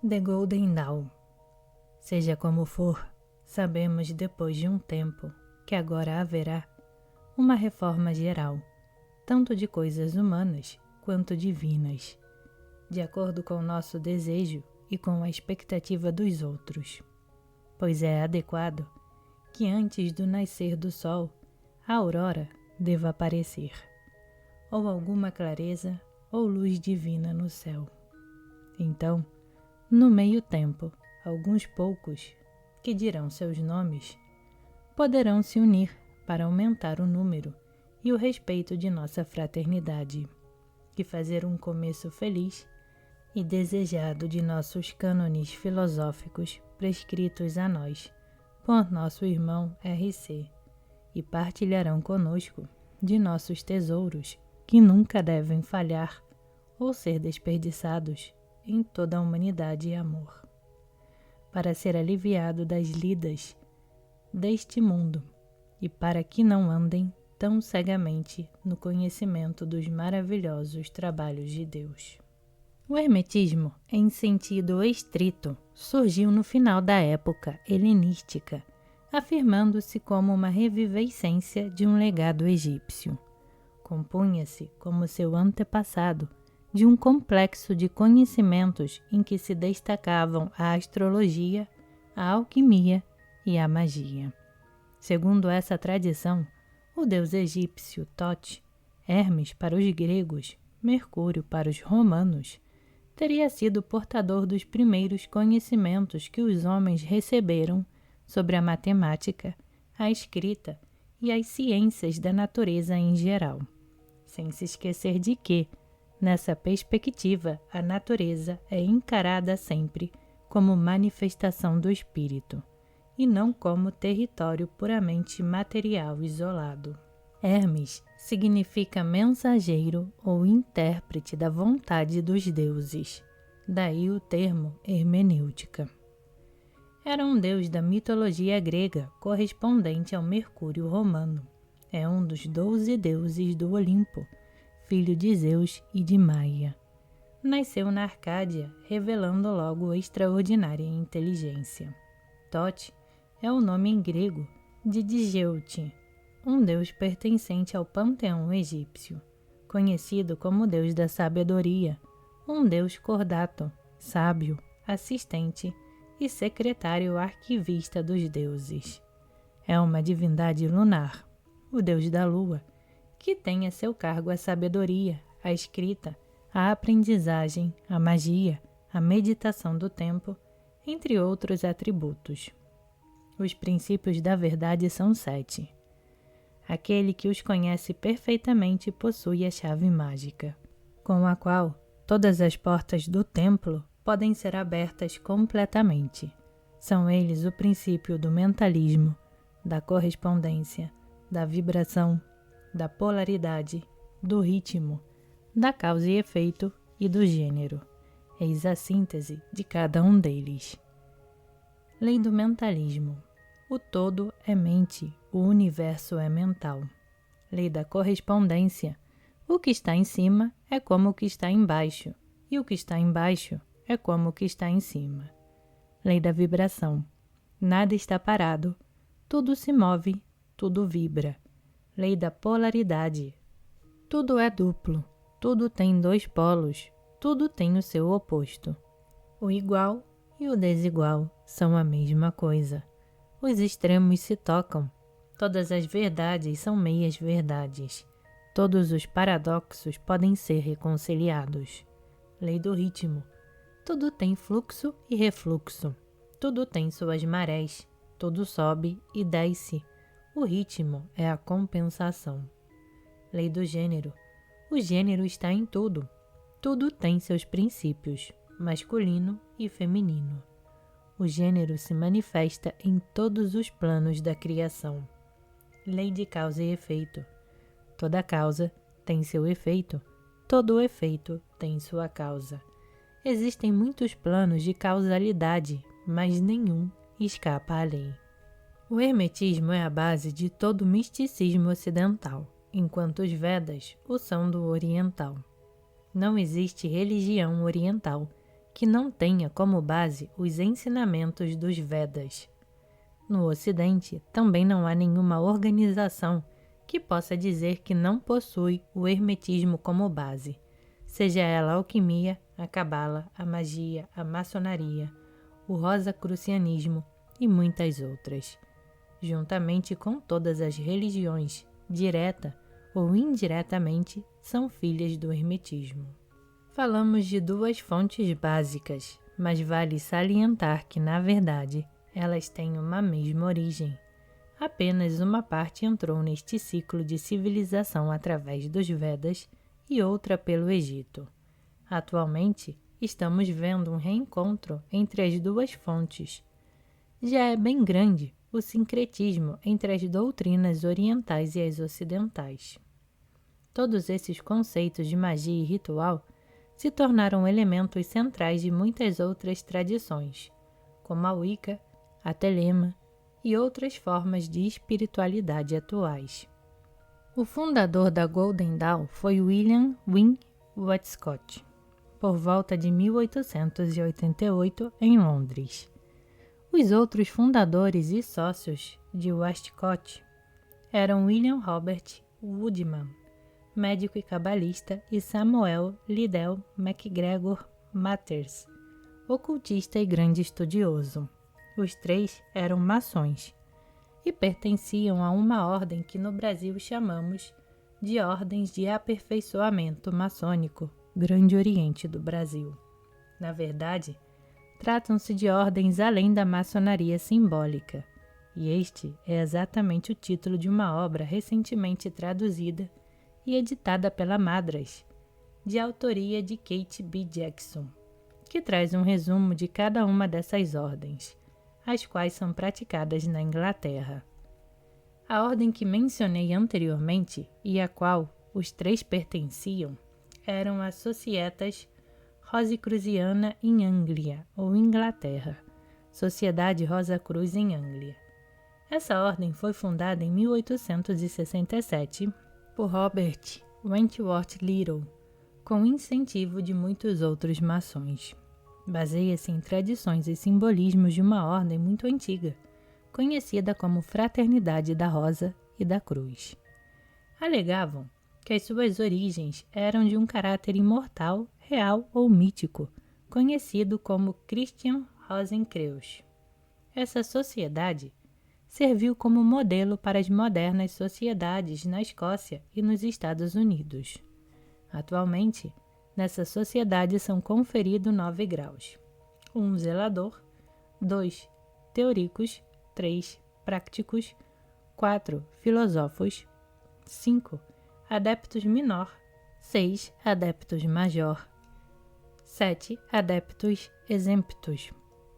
The Golden Dawn. Seja como for, sabemos depois de um tempo que agora haverá uma reforma geral, tanto de coisas humanas quanto divinas, de acordo com o nosso desejo e com a expectativa dos outros, pois é adequado que antes do nascer do sol, a aurora deva aparecer, ou alguma clareza ou luz divina no céu. Então, no meio tempo, alguns poucos, que dirão seus nomes, poderão se unir para aumentar o número e o respeito de nossa fraternidade, e fazer um começo feliz e desejado de nossos cânones filosóficos prescritos a nós por nosso irmão R.C., e partilharão conosco de nossos tesouros que nunca devem falhar ou ser desperdiçados em toda a humanidade e amor, para ser aliviado das lidas deste mundo e para que não andem tão cegamente no conhecimento dos maravilhosos trabalhos de Deus. O hermetismo, em sentido estrito, surgiu no final da época helenística, afirmando-se como uma revivescência de um legado egípcio. Compunha-se, como seu antepassado, de um complexo de conhecimentos em que se destacavam a astrologia, a alquimia e a magia. Segundo essa tradição, o deus egípcio Tote, Hermes para os gregos, Mercúrio para os romanos, teria sido portador dos primeiros conhecimentos que os homens receberam sobre a matemática, a escrita e as ciências da natureza em geral, sem se esquecer de que, nessa perspectiva, a natureza é encarada sempre como manifestação do espírito, e não como território puramente material isolado. Hermes significa mensageiro ou intérprete da vontade dos deuses, daí o termo hermenêutica. Era um deus da mitologia grega correspondente ao Mercúrio romano. É um dos 12 deuses do Olimpo, filho de Zeus e de Maia. Nasceu na Arcádia, revelando logo extraordinária inteligência. Tote é o nome em grego de Digeute, um deus pertencente ao panteão egípcio, conhecido como deus da sabedoria, um deus cordato, sábio, assistente e secretário arquivista dos deuses. É uma divindade lunar, o deus da lua, que tem a seu cargo a sabedoria, a escrita, a aprendizagem, a magia, a meditação do tempo, entre outros atributos. Os princípios da verdade são 7. Aquele que os conhece perfeitamente possui a chave mágica, com a qual todas as portas do templo podem ser abertas completamente. São eles o princípio do mentalismo, da correspondência, da vibração, da polaridade, do ritmo, da causa e efeito e do gênero. Eis a síntese de cada um deles. Lei do mentalismo. O todo é mente, o universo é mental. Lei da correspondência. O que está em cima é como o que está embaixo, e o que está embaixo é como o que está em cima. Lei da vibração. Nada está parado, tudo se move, tudo vibra. Lei da polaridade. Tudo é duplo, tudo tem 2 polos, tudo tem o seu oposto. O igual e o desigual são a mesma coisa. Os extremos se tocam. Todas as verdades são meias verdades. Todos os paradoxos podem ser reconciliados. Lei do ritmo. Tudo tem fluxo e refluxo. Tudo tem suas marés. Tudo sobe e desce. O ritmo é a compensação. Lei do gênero. O gênero está em tudo. Tudo tem seus princípios, masculino e feminino. O gênero se manifesta em todos os planos da criação. Lei de causa e efeito. Toda causa tem seu efeito. Todo efeito tem sua causa. Existem muitos planos de causalidade, mas nenhum escapa à lei. O hermetismo é a base de todo o misticismo ocidental, enquanto os Vedas o são do oriental. Não existe religião oriental que não tenha como base os ensinamentos dos Vedas. No Ocidente, também não há nenhuma organização que possa dizer que não possui o hermetismo como base, seja ela a alquimia, a cabala, a magia, a maçonaria, o rosacrucianismo e muitas outras, juntamente com todas as religiões, direta ou indiretamente, são filhas do hermetismo. Falamos de duas fontes básicas, mas vale salientar que, na verdade, elas têm uma mesma origem. Apenas uma parte entrou neste ciclo de civilização através dos Vedas e outra pelo Egito. Atualmente, estamos vendo um reencontro entre as duas fontes. Já é bem grande o sincretismo entre as doutrinas orientais e as ocidentais. Todos esses conceitos de magia e ritual se tornaram elementos centrais de muitas outras tradições, como a Wicca, a Telema e outras formas de espiritualidade atuais. O fundador da Golden Dawn foi William Wynne Westcott, por volta de 1888 em Londres. Os outros fundadores e sócios de Westcott eram William Robert Woodman, médico e cabalista, e Samuel Liddell MacGregor Mathers, ocultista e grande estudioso. Os três eram maçons e pertenciam a uma ordem que no Brasil chamamos de Ordens de Aperfeiçoamento Maçônico, Grande Oriente do Brasil. Na verdade, tratam-se de ordens além da maçonaria simbólica, e este é exatamente o título de uma obra recentemente traduzida e editada pela Madras, de autoria de Kate B. Jackson, que traz um resumo de cada uma dessas ordens, as quais são praticadas na Inglaterra. A ordem que mencionei anteriormente e a qual os três pertenciam eram as Societas Rosicruciana em Anglia, ou Inglaterra, Sociedade Rosa Cruz em Anglia. Essa ordem foi fundada em 1867 por Robert Wentworth Little, com incentivo de muitos outros maçons. Baseia-se em tradições e simbolismos de uma ordem muito antiga, conhecida como Fraternidade da Rosa e da Cruz. Alegavam que as suas origens eram de um caráter imortal, real ou mítico, conhecido como Christian Rosenkreuz. Essa sociedade serviu como modelo para as modernas sociedades na Escócia e nos Estados Unidos. Atualmente, nessa sociedade são conferidos 9 graus: 1 zelador, 2 teóricos, 3 práticos, 4 filósofos, 5 adeptos menor, 6 adeptos major, 7 adeptos exemptos,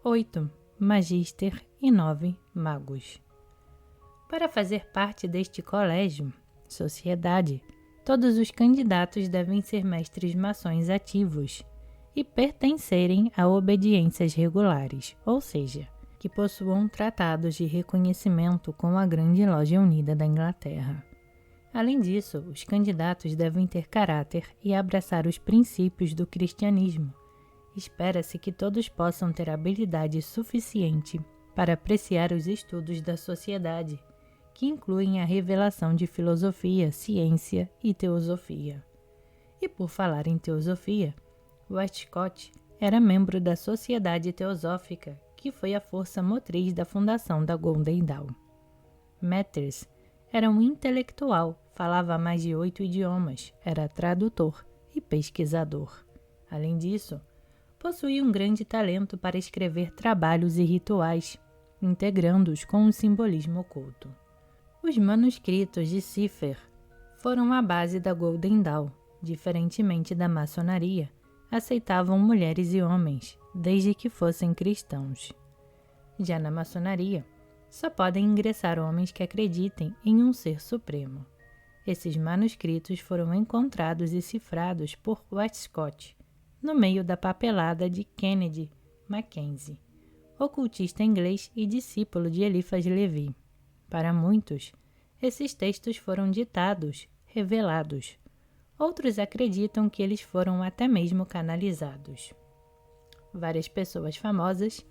8 magister e 9 magos. Para fazer parte deste colégio, sociedade, todos os candidatos devem ser mestres maçons ativos e pertencerem a obediências regulares, ou seja, que possuam tratados de reconhecimento com a Grande Loja Unida da Inglaterra. Além disso, os candidatos devem ter caráter e abraçar os princípios do cristianismo. Espera-se que todos possam ter habilidade suficiente para apreciar os estudos da sociedade, que incluem a revelação de filosofia, ciência e teosofia. E por falar em teosofia, Westcott era membro da Sociedade Teosófica, que foi a força motriz da fundação da Golden Dawn. Mathers era um intelectual, falava mais de 8 idiomas, era tradutor e pesquisador. Além disso, possuía um grande talento para escrever trabalhos e rituais, integrando-os com o simbolismo oculto. Os manuscritos de Cipher foram a base da Golden Dawn. Diferentemente da maçonaria, aceitavam mulheres e homens, desde que fossem cristãos. Já na maçonaria, só podem ingressar homens que acreditem em um ser supremo. Esses manuscritos foram encontrados e cifrados por Westcott, no meio da papelada de Kennedy Mackenzie, ocultista inglês e discípulo de Eliphas Levi. Para muitos, esses textos foram ditados, revelados. Outros acreditam que eles foram até mesmo canalizados. várias pessoas famosas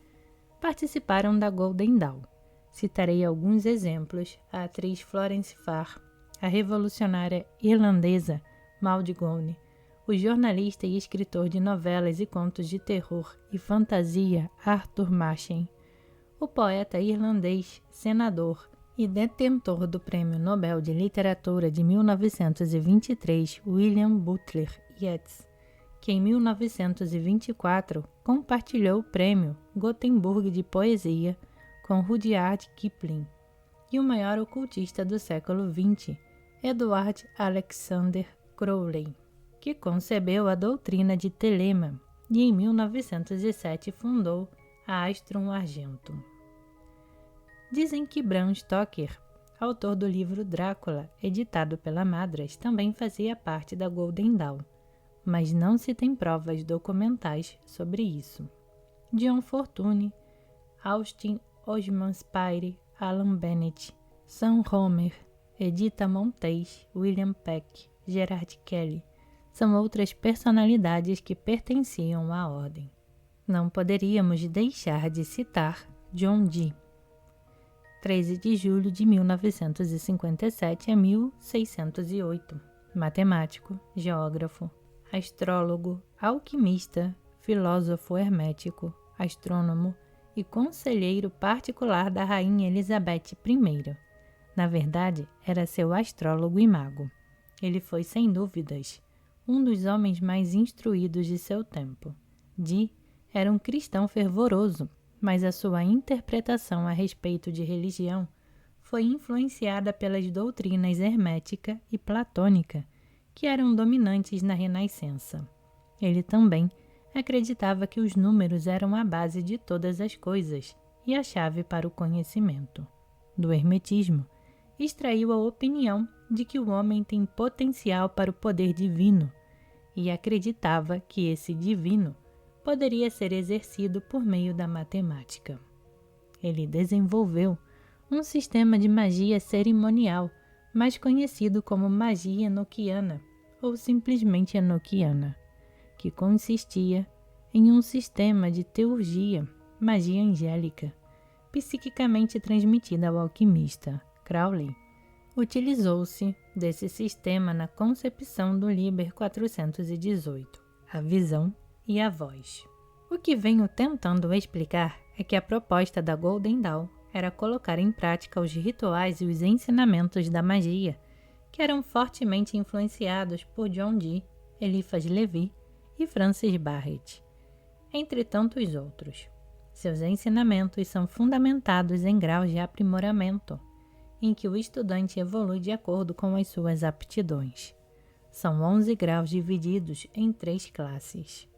participaram da Golden Dawn. Citarei alguns exemplos: a atriz Florence Farr, a revolucionária irlandesa Maud Gonne, o jornalista e escritor de novelas e contos de terror e fantasia Arthur Machen, o poeta irlandês, senador e detentor do Prêmio Nobel de Literatura de 1923, William Butler Yeats, que em 1924 compartilhou o Prêmio Gutenberg de Poesia com Rudyard Kipling, e o maior ocultista do século XX, Edward Alexander Crowley, que concebeu a doutrina de Telema e em 1907 fundou a Astrum Argentum. Dizem que Bram Stoker, autor do livro Drácula, editado pela Madras, também fazia parte da Golden Dawn, mas não se tem provas documentais sobre isso. John Fortune, Austin Osman Spire, Alan Bennett, Sam Romer, Edith Montes, William Peck, Gerard Kelly são outras personalidades que pertenciam à ordem. Não poderíamos deixar de citar John Dee, 13 de julho de 1957 a 1608, matemático, geógrafo, astrólogo, alquimista, filósofo hermético, astrônomo e conselheiro particular da Rainha Elizabeth I. Na verdade, era seu astrólogo e mago. Ele foi, sem dúvidas, um dos homens mais instruídos de seu tempo. Dee era um cristão fervoroso, mas a sua interpretação a respeito de religião foi influenciada pelas doutrinas hermética e platônica, que eram dominantes na Renascença. Ele também acreditava que os números eram a base de todas as coisas e a chave para o conhecimento. Do hermetismo, extraiu a opinião de que o homem tem potencial para o poder divino e acreditava que esse divino poderia ser exercido por meio da matemática. Ele desenvolveu um sistema de magia cerimonial, mais conhecido como magia enoquiana ou simplesmente enoquiana, que consistia em um sistema de teurgia, magia angélica, psiquicamente transmitida ao alquimista. Crowley utilizou-se desse sistema na concepção do Liber 418, a visão e a voz. O que venho tentando explicar é que a proposta da Golden Dawn era colocar em prática os rituais e os ensinamentos da magia, que eram fortemente influenciados por John Dee, Eliphas Levi e Francis Barrett, entre tantos outros. Seus ensinamentos são fundamentados em graus de aprimoramento, em que o estudante evolui de acordo com as suas aptidões. São 11 graus divididos em 3 classes.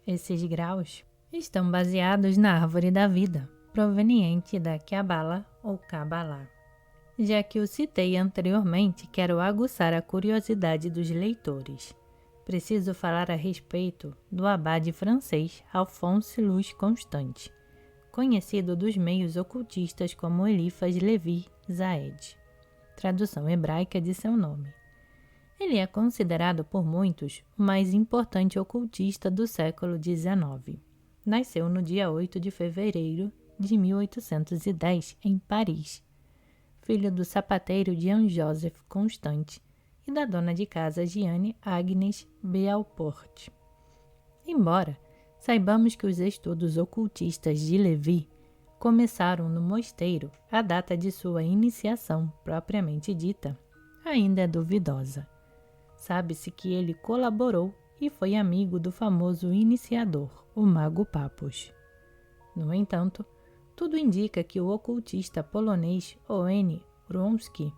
Esses graus estão baseados na árvore da vida, proveniente da Kabbalah ou Kabbalah. Já que o citei anteriormente, quero aguçar a curiosidade dos leitores. Preciso falar a respeito do abade francês Alphonse Louis Constant, conhecido dos meios ocultistas como Eliphas Levi Zaed, tradução hebraica de seu nome. Ele é considerado por muitos o mais importante ocultista do século XIX. Nasceu no dia 8 de fevereiro de 1810, em Paris, filho do sapateiro Jean-Joseph Constant e da dona de casa Jeanne Agnes Beauport. Embora saibamos que os estudos ocultistas de Levi começaram no mosteiro, a data de sua iniciação, propriamente dita, ainda é duvidosa. Sabe-se que ele colaborou e foi amigo do famoso iniciador, o mago Papus. No entanto, tudo indica que o ocultista polonês Owen Wronski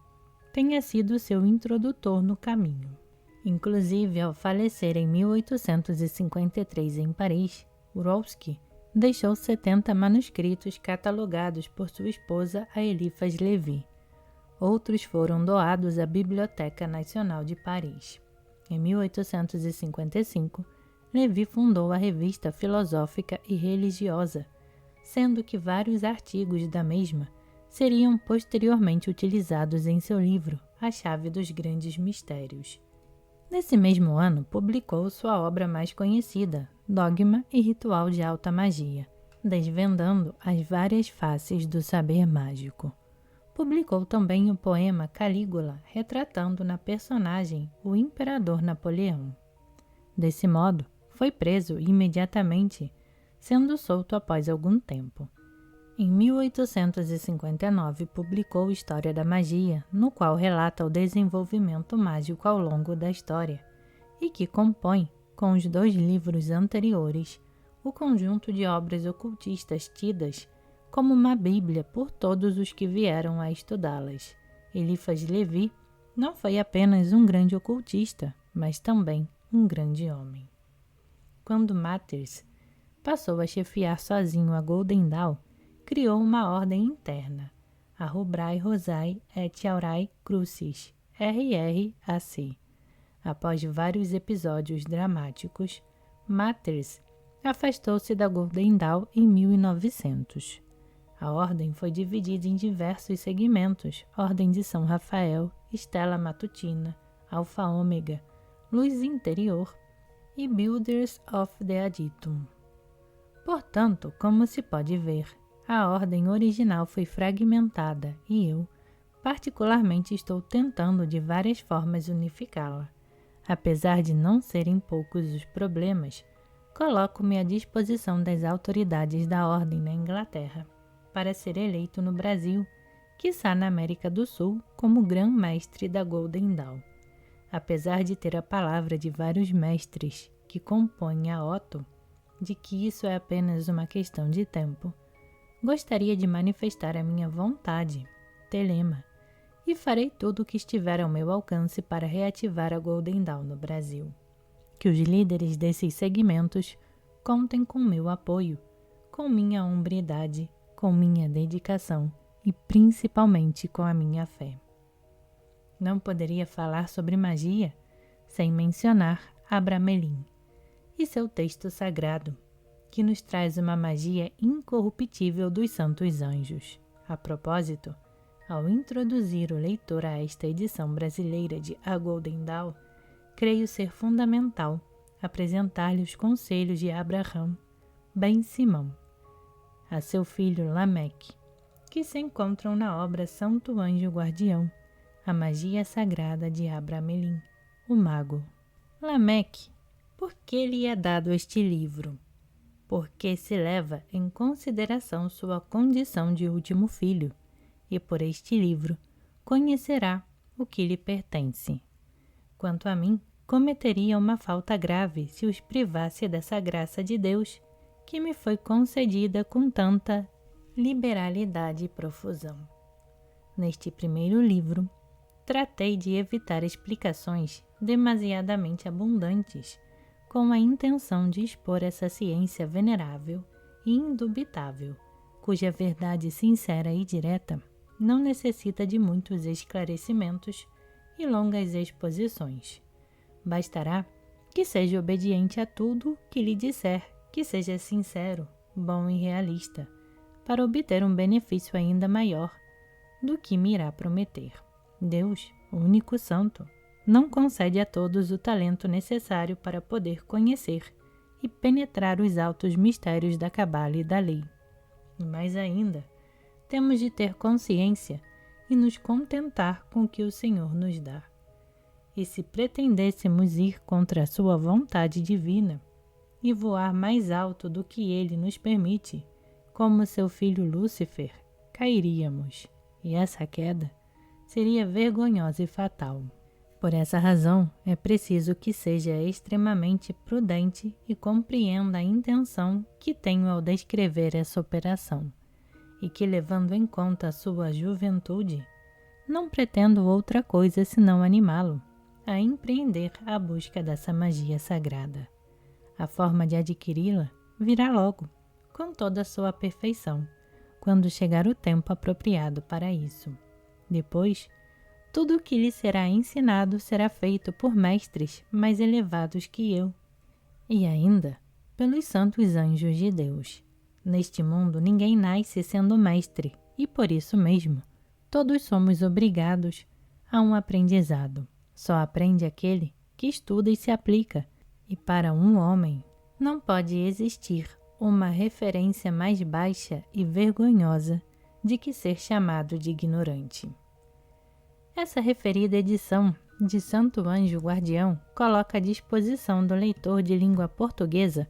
tenha sido seu introdutor no caminho. Inclusive, ao falecer em 1853 em Paris, Wronski deixou 70 manuscritos catalogados por sua esposa, a Eliphas Levi. Outros foram doados à Biblioteca Nacional de Paris. Em 1855, Levi fundou a Revista Filosófica e Religiosa, sendo que vários artigos da mesma seriam posteriormente utilizados em seu livro A Chave dos Grandes Mistérios. Nesse mesmo ano, publicou sua obra mais conhecida, dogma e ritual de alta magia, desvendando as várias faces do saber mágico. Publicou também o poema Calígula, retratando na personagem o imperador Napoleão. Desse modo, foi preso imediatamente, sendo solto após algum tempo. Em 1859, publicou História da Magia, no qual relata o desenvolvimento mágico ao longo da história, e que compõe, com os 2 livros anteriores, o conjunto de obras ocultistas tidas como uma bíblia por todos os que vieram a estudá-las. Eliphas Levi não foi apenas um grande ocultista, mas também um grande homem. Quando Mathers passou a chefiar sozinho a Golden Dawn, criou uma ordem interna, a Rubrae Rosae et Aurae Crucis, RRAC. Após vários episódios dramáticos, Mathers afastou-se da Golden Dawn em 1900. A ordem foi dividida em diversos segmentos: Ordem de São Rafael, Estela Matutina, Alfa Ômega, Luz Interior e Builders of the Adytum. Portanto, como se pode ver, a ordem original foi fragmentada e eu, particularmente, estou tentando de várias formas unificá-la. Apesar de não serem poucos os problemas, coloco-me à disposição das autoridades da ordem na Inglaterra para ser eleito no Brasil, quiçá na América do Sul, como Grã-Mestre da Golden Dawn. Apesar de ter a palavra de vários mestres que compõem a Otto, de que isso é apenas uma questão de tempo, gostaria de manifestar a minha vontade, telema, e farei tudo o que estiver ao meu alcance para reativar a Golden Dawn no Brasil. Que os líderes desses segmentos contem com meu apoio, com minha hombridade, com minha dedicação e principalmente com a minha fé. Não poderia falar sobre magia sem mencionar Abramelin e seu texto sagrado, que nos traz uma magia incorruptível dos santos anjos. A propósito, ao introduzir o leitor a esta edição brasileira de A Golden Dawn, creio ser fundamental apresentar-lhe os conselhos de Abraham Ben Simão, a seu filho Lameque, que se encontram na obra Santo Anjo Guardião, a magia sagrada de Abramelin, o mago. Lameque, por que lhe é dado este livro? Porque se leva em consideração sua condição de último filho, e por este livro conhecerá o que lhe pertence. Quanto a mim, cometeria uma falta grave se os privasse dessa graça de Deus, que me foi concedida com tanta liberalidade e profusão. Neste primeiro livro, tratei de evitar explicações demasiadamente abundantes, com a intenção de expor essa ciência venerável e indubitável, cuja verdade sincera e direta não necessita de muitos esclarecimentos e longas exposições. Bastará que seja obediente a tudo que lhe disser, que seja sincero, bom e realista, para obter um benefício ainda maior do que me irá prometer. Deus, o único santo, não concede a todos o talento necessário para poder conhecer e penetrar os altos mistérios da cabala e da lei. E mais ainda, temos de ter consciência e nos contentar com o que o Senhor nos dá. E se pretendêssemos ir contra a sua vontade divina e voar mais alto do que ele nos permite, como seu filho Lúcifer, cairíamos, e essa queda seria vergonhosa e fatal. Por essa razão, é preciso que seja extremamente prudente e compreenda a intenção que tenho ao descrever essa operação, e que, levando em conta a sua juventude, não pretendo outra coisa senão animá-lo a empreender a busca dessa magia sagrada. A forma de adquiri-la virá logo, com toda a sua perfeição, quando chegar o tempo apropriado para isso. Depois, tudo o que lhe será ensinado será feito por mestres mais elevados que eu, e ainda pelos santos anjos de Deus. Neste mundo ninguém nasce sendo mestre, e por isso mesmo, todos somos obrigados a um aprendizado. Só aprende aquele que estuda e se aplica, e para um homem, Não pode existir uma referência mais baixa e vergonhosa de que ser chamado de ignorante. Essa referida edição de Santo Anjo Guardião coloca à disposição do leitor de língua portuguesa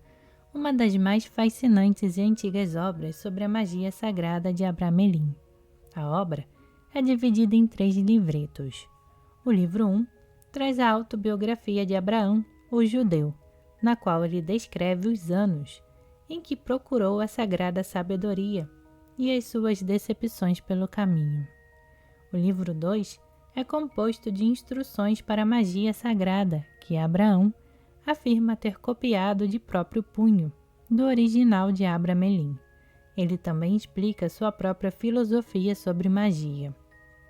uma das mais fascinantes e antigas obras sobre a magia sagrada de Abramelin. A obra é dividida em 3 livretos. O livro 1 traz a autobiografia de Abraão, o judeu, na qual ele descreve os anos em que procurou a sagrada sabedoria e as suas decepções pelo caminho. O livro 2 é composto de instruções para a magia sagrada que Abraão afirma ter copiado de próprio punho do original de Abramelin. Ele também explica sua própria filosofia sobre magia.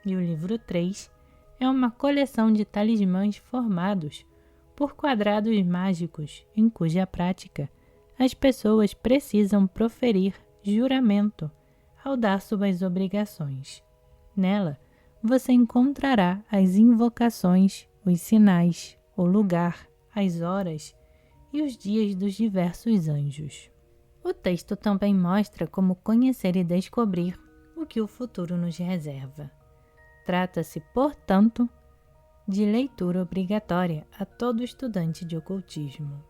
E o livro 3 é uma coleção de talismãs formados por quadrados mágicos em cuja prática as pessoas precisam proferir juramento ao dar suas obrigações. Nela, você encontrará as invocações, os sinais, o lugar, as horas e os dias dos diversos anjos. O texto também mostra como conhecer e descobrir o que o futuro nos reserva. Trata-se, portanto, de leitura obrigatória a todo estudante de ocultismo.